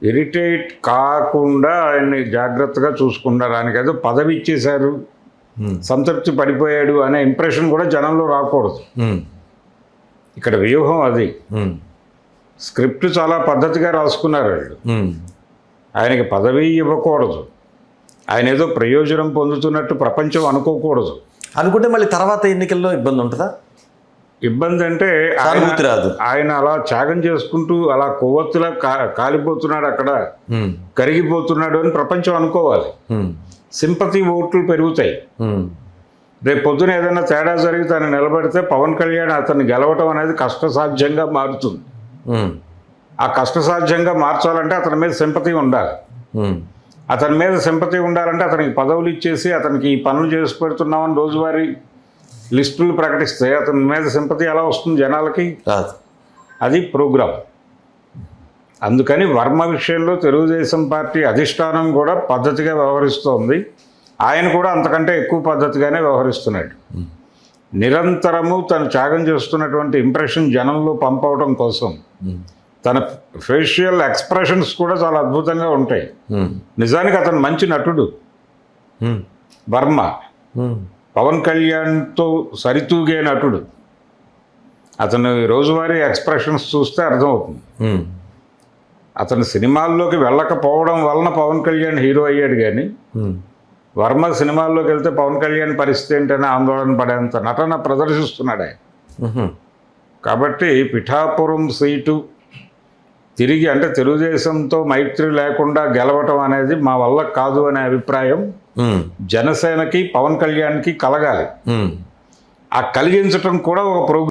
Irritate కాకుండా ఆయన్ని జాగ్రత్తగా చూసుకున్నారు. ఆయనకి ఏదో పదవి ఇచ్చేశారు, సంతృప్తి పడిపోయాడు అనే ఇంప్రెషన్ కూడా జనంలో రాకూడదు. ఇక్కడ వ్యూహం అది. స్క్రిప్ట్ చాలా పద్ధతిగా రాసుకున్నారు వాళ్ళు. ఆయనకి పదవి ఇవ్వకూడదు, ఆయన ఏదో ప్రయోజనం పొందుతున్నట్టు ప్రపంచం అనుకోకూడదు. అనుకుంటే మళ్ళీ తర్వాత ఎన్నికల్లో ఇబ్బంది ఉంటుందా? ఇబ్బంది అంటే ఆయన అలా త్యాగం చేసుకుంటూ అలా కొవ్వొత్తులా కాలిపోతున్నాడు, అక్కడ కరిగిపోతున్నాడు అని ప్రపంచం అనుకోవాలి. సింపతి ఓట్లు పెరుగుతాయి. రేపు పొద్దున ఏదైనా తేడా జరిగి తను నిలబడితే పవన్ కళ్యాణ్ అతన్ని గెలవటం అనేది కష్టసాధ్యంగా మారుతుంది. ఆ కష్టసాధ్యంగా మార్చాలంటే అతని మీద సింపతి ఉండాలి. అతని మీద సింపతి ఉండాలంటే అతనికి పదవులు ఇచ్చేసి అతనికి ఈ పనులు చేసి పెడుతున్నామని రోజువారీ లిస్టులు ప్రకటిస్తే అతని మీద సింపతి ఎలా వస్తుంది జనాలకి? అది ప్రోగ్రాం. అందుకని వర్మ విషయంలో తెలుగుదేశం పార్టీ అధిష్టానం కూడా పద్ధతిగా వ్యవహరిస్తోంది. ఆయన కూడా అంతకంటే ఎక్కువ పద్ధతిగానే వ్యవహరిస్తున్నాడు. నిరంతరము తను త్యాగం చేస్తున్నటువంటి ఇంప్రెషన్ జనంలో పంపవడం కోసం తన ఫేషియల్ ఎక్స్ప్రెషన్స్ కూడా చాలా అద్భుతంగా ఉంటాయి. నిజానికి అతను మంచి నటుడు వర్మ. పవన్ కళ్యాణ్తో సరితూగే నటుడు. అతను రోజువారీ ఎక్స్ప్రెషన్స్ చూస్తే అర్థమవుతుంది. అతను సినిమాల్లోకి వెళ్ళకపోవడం వలన పవన్ కళ్యాణ్ హీరో అయ్యాడు, కానీ వర్మ సినిమాల్లోకి వెళ్తే పవన్ కళ్యాణ్ పరిస్థితి ఏంటనే ఆందోళన పడేంత నటన ప్రదర్శిస్తున్నాడు ఆయన. కాబట్టి పిఠాపురం సీటు తిరిగి అంటే తెలుగుదేశంతో మైత్రి లేకుండా గెలవటం అనేది మా వల్ల కాదు అనే అభిప్రాయం జనసేనకి పవన్ కళ్యాణ్కి కలగాలి. ఆ కలిగించటం కూడా ఒక ప్రోగ్రాం.